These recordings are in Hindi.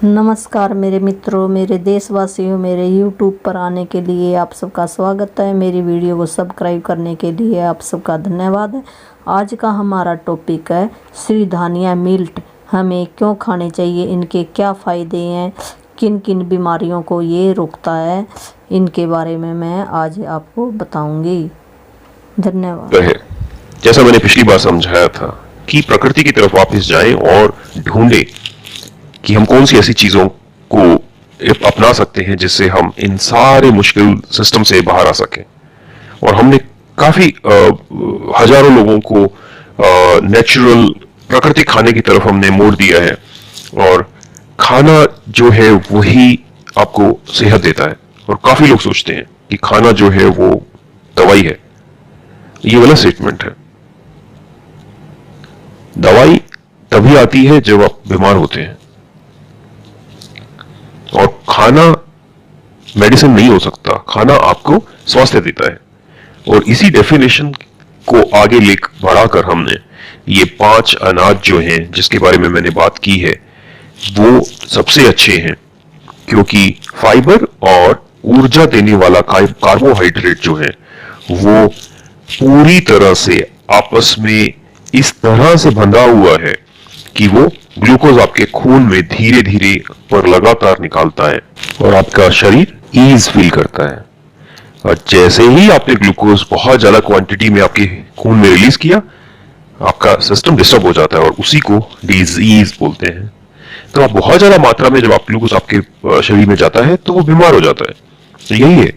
नमस्कार मेरे मित्रों, मेरे देशवासियों, मेरे YouTube पर आने के लिए आप सबका स्वागत है। मेरी वीडियो को सब्सक्राइब करने के लिए आप सबका धन्यवाद है। आज का हमारा टॉपिक है सिरधानिया मिल्ट हमें क्यों खाने चाहिए, इनके क्या फ़ायदे हैं, किन किन बीमारियों को ये रोकता है, इनके बारे में मैं आज आपको बताऊंगी। धन्यवाद। जैसा मैंने पिछली बार समझाया था कि प्रकृति की तरफ वापस जाएं और ढूंढें कि हम कौन सी ऐसी चीजों को अपना सकते हैं जिससे हम इन सारे मुश्किल सिस्टम से बाहर आ सकें। और हमने काफी हजारों लोगों को नेचुरल प्राकृतिक खाने की तरफ हमने मोड़ दिया है, और खाना जो है वही आपको सेहत देता है। और काफी लोग सोचते हैं कि खाना जो है वो दवाई है। ये गलत स्टेटमेंट है। दवाई तभी आती है जब आप बीमार होते हैं, और खाना मेडिसिन नहीं हो सकता। खाना आपको स्वास्थ्य देता है। और इसी डेफिनेशन को आगे ले बढ़ाकर हमने ये 5 अनाज जो हैं जिसके बारे में मैंने बात की है वो सबसे अच्छे हैं, क्योंकि फाइबर और ऊर्जा देने वाला कार्बोहाइड्रेट जो है वो पूरी तरह से आपस में इस तरह से बंधा हुआ है कि वो ग्लूकोज आपके खून में धीरे धीरे पर लगातार निकालता है, और आपका शरीर ईज फील करता है। और जैसे ही आपने ग्लूकोज बहुत ज्यादा क्वांटिटी में आपके खून में रिलीज किया, आपका सिस्टम डिस्टर्ब हो जाता है, और उसी को डिजीज बोलते हैं। तो आप बहुत ज्यादा मात्रा में जब आप ग्लूकोज आपके शरीर में जाता है तो वो बीमार हो जाता है। तो यही है,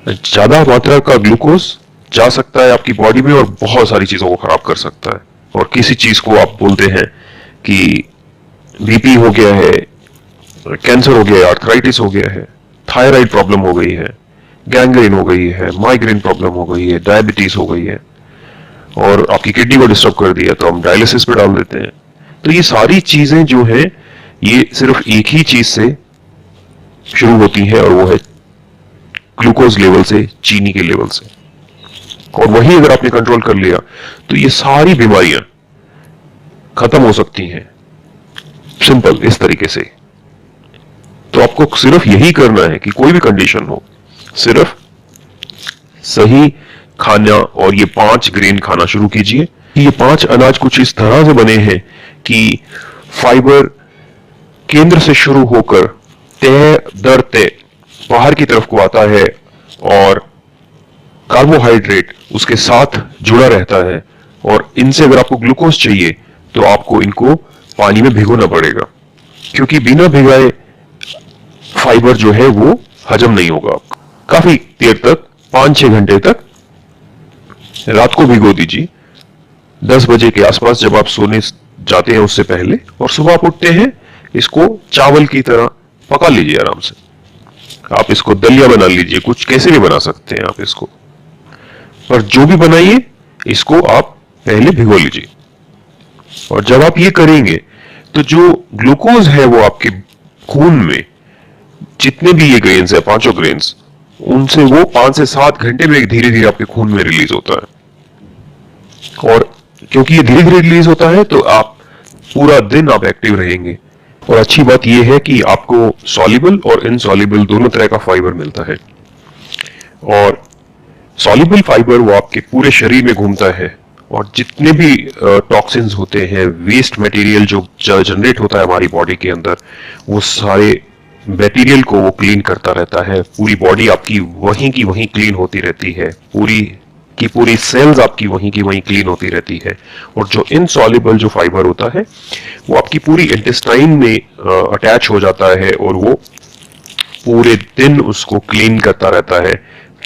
ज्यादा मात्रा का ग्लूकोज जा सकता है आपकी बॉडी में और बहुत सारी चीजों को खराब कर सकता है। और किसी चीज को आप बोलते हैं कि बीपी हो गया है, कैंसर हो गया है, आर्थराइटिस हो गया है, थायराइड प्रॉब्लम हो गई है, गैंग्रीन हो गई है, माइग्रेन प्रॉब्लम हो गई है, डायबिटीज हो गई है, और आपकी किडनी को डिस्टर्ब कर दिया तो हम डायलिसिस पे डाल देते हैं। तो ये सारी चीजें जो है ये सिर्फ एक ही चीज से शुरू होती है, और वो है ग्लूकोज लेवल से, चीनी के लेवल से। और वही अगर आपने कंट्रोल कर लिया तो ये सारी बीमारियां खत्म हो सकती हैं, सिंपल इस तरीके से। तो आपको सिर्फ यही करना है कि कोई भी कंडीशन हो, सिर्फ सही खाना और ये 5 ग्रेन खाना शुरू कीजिए। ये 5 अनाज कुछ इस तरह से बने हैं कि फाइबर केंद्र से शुरू होकर तय दर तय बाहर की तरफ को आता है, और कार्बोहाइड्रेट उसके साथ जुड़ा रहता है। और इनसे अगर आपको ग्लूकोज चाहिए तो आपको इनको पानी में भिगोना पड़ेगा, क्योंकि बिना भिगाए फाइबर जो है वो हजम नहीं होगा। काफी देर तक, 5-6 घंटे तक रात को भिगो दीजिए, 10 बजे के आसपास जब आप सोने जाते हैं उससे पहले, और सुबह आप उठते हैं इसको चावल की तरह पका लीजिए आराम से। आप इसको दलिया बना लीजिए, कुछ कैसे भी बना सकते हैं आप इसको, पर जो भी बनाइए इसको आप पहले भिगो लीजिए। और जब आप ये करेंगे तो जो ग्लूकोज है वो आपके खून में, जितने भी ये ग्रेन्स है, 5 ग्रेन्स, उनसे वो 5 से 7 घंटे में धीरे धीरे आपके खून में रिलीज होता है। और क्योंकि ये धीरे धीरे रिलीज होता है तो आप पूरा दिन आप एक्टिव रहेंगे। और अच्छी बात यह है कि आपको सॉल्युबल और इनसॉल्युबल दोनों तरह का फाइबर मिलता है। और सॉल्युबल फाइबर वो आपके पूरे शरीर में घूमता है, और जितने भी टॉक्सिन्स होते हैं, वेस्ट मटेरियल जो जनरेट होता है हमारी बॉडी के अंदर, वो सारे मटेरियल को वो क्लीन करता रहता है। पूरी बॉडी आपकी वहीं की वहीं क्लीन होती रहती है, पूरी की पूरी सेल्स आपकी वहीं की वहीं क्लीन होती रहती है। और जो इनसॉल्युबल जो फाइबर होता है वो आपकी पूरी इंटेस्टाइन में अटैच हो जाता है, और वो पूरे दिन उसको क्लीन करता रहता है,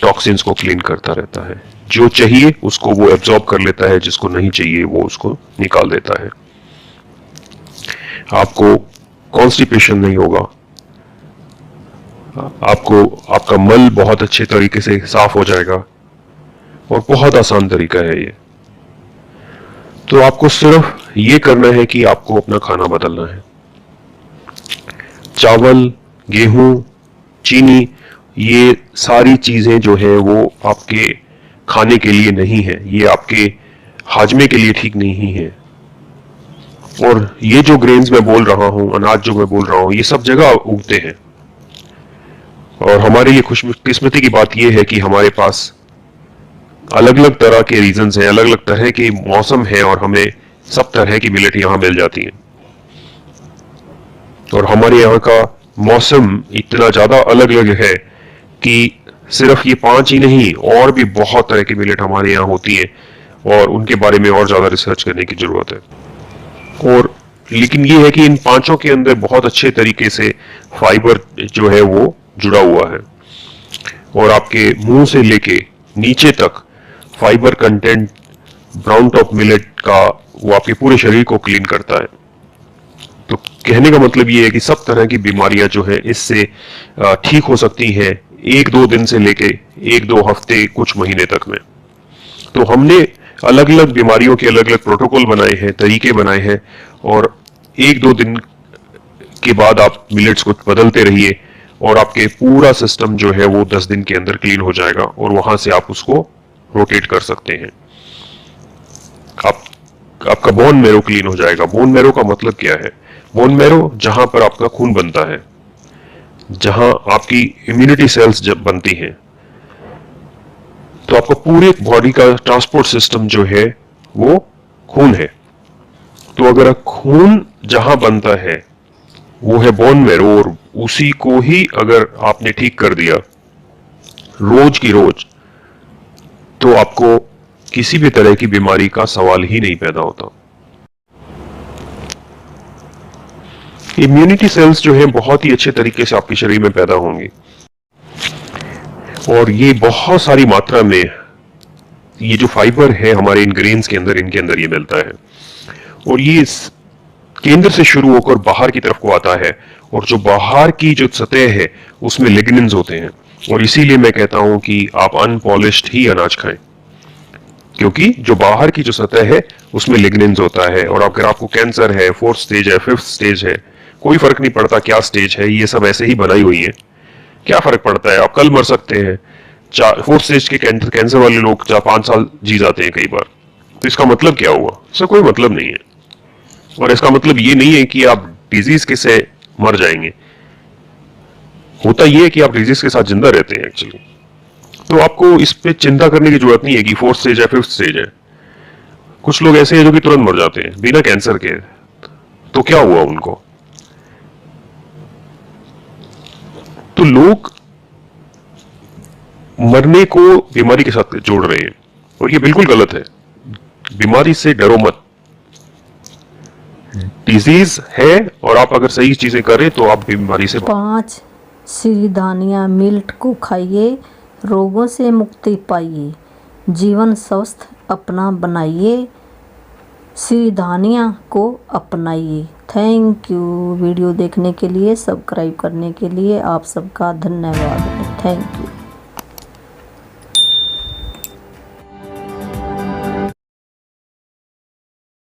टॉक्सिन्स को क्लीन करता रहता है। जो चाहिए उसको वो एब्जॉर्ब कर लेता है, जिसको नहीं चाहिए वो उसको निकाल देता है। आपको कॉन्स्टिपेशन नहीं होगा, आपको आपका मल बहुत अच्छे तरीके से साफ हो जाएगा, और बहुत आसान तरीका है ये। तो आपको सिर्फ ये करना है कि आपको अपना खाना बदलना है। चावल, गेहूं, चीनी, ये सारी चीजें जो है वो आपके खाने के लिए नहीं है, ये आपके हाजमे के लिए ठीक नहीं है। और ये जो ग्रेन्स मैं बोल रहा हूं, अनाज जो मैं बोल रहा हूं, ये सब जगह उगते हैं। और हमारे लिए खुशकिस्मती की बात यह है कि हमारे पास अलग अलग तरह के रीजंस हैं, अलग अलग तरह के मौसम हैं, और हमें सब तरह की मिलेट यहां मिल जाती हैं। और हमारे यहाँ का मौसम इतना ज्यादा अलग अलग है कि सिर्फ ये 5 ही नहीं, और भी बहुत तरह की मिलेट हमारे यहाँ होती है, और उनके बारे में और ज्यादा रिसर्च करने की जरूरत है। और लेकिन ये है कि इन 5 के अंदर बहुत अच्छे तरीके से फाइबर जो है वो जुड़ा हुआ है, और आपके मुंह से लेके नीचे तक fibre content brown top millet का वो आपके पूरे शरीर को क्लीन करता है। तो कहने का मतलब ये है कि सब तरह की बीमारियां जो है इससे ठीक हो सकती हैं 1-2 दिन से लेके 1-2 हफ्ते, कुछ महीने तक में। तो हमने अलग अलग बीमारियों के अलग अलग प्रोटोकॉल बनाए हैं, तरीके बनाए हैं, और 1-2 दिन के बाद आप मिलेट्स को बदलते रहिए, और आपके पूरा सिस्टम जो है वो 10 दिन के अंदर क्लीन हो जाएगा, और वहां से आप उसको रोटेट कर सकते हैं। आपका बोन मैरो क्लीन हो जाएगा। बोन मैरो का मतलब क्या है? बोन मैरो जहां पर आपका खून बनता है, जहां आपकी इम्यूनिटी सेल्स जब बनती हैं, तो आपका पूरे बॉडी का ट्रांसपोर्ट सिस्टम जो है वो खून है। तो अगर खून जहां बनता है वो है बोन मैरो, और उसी को ही अगर आपने ठीक कर दिया रोज की रोज, तो आपको किसी भी तरह की बीमारी का सवाल ही नहीं पैदा होता। इम्यूनिटी सेल्स जो है बहुत ही अच्छे तरीके से आपके शरीर में पैदा होंगी, और ये बहुत सारी मात्रा में ये जो फाइबर है हमारे इन ग्रेन्स के अंदर, इनके अंदर ये मिलता है, और ये केंद्र से शुरू होकर बाहर की तरफ को आता है, और जो बाहर की जो सतह है उसमें लिग्निन्स होते हैं। और इसीलिए मैं कहता हूं कि आप अनपॉलिश्ड ही अनाज खाएं, क्योंकि जो बाहर की जो सतह है उसमें लिग्निन्स होता है। और अगर आपको कैंसर है, 4th स्टेज है, 5th स्टेज है, कोई फर्क नहीं पड़ता क्या स्टेज है, ये सब ऐसे ही बनाई हुई है, क्या फर्क पड़ता है? आप कल मर सकते हैं। 4th स्टेज के कैंसर वाले लोग 4-5 साल जी जाते हैं कई बार। तो इसका मतलब क्या हुआ? इसका कोई मतलब नहीं है। और इसका मतलब ये नहीं है कि आप डिजीज के से मर जाएंगे। होता यह है कि आप डिजीज के साथ जिंदा रहते हैं एक्चुअली। तो आपको इस पे चिंता करने की जरूरत नहीं है कि 4th स्टेज है, 5th स्टेज है। कुछ लोग ऐसे हैं जो कि तुरंत मर जाते हैं बिना कैंसर के। तो क्या हुआ उनको? तो लोग मरने को बीमारी के साथ जोड़ रहे हैं, और ये बिल्कुल गलत है। बीमारी से डरो मत। डिजीज है, और आप अगर सही चीजें करें तो आप बीमारी से 5 सिरदानियाँ मिल्ट को खाइए, रोगों से मुक्ति पाइए, जीवन स्वस्थ अपना बनाइए, सिरदानियाँ को अपनाइए। Thank you. वीडियो देखने के लिए, सब्सक्राइब करने के लिए आप सबका धन्यवाद। Thank you.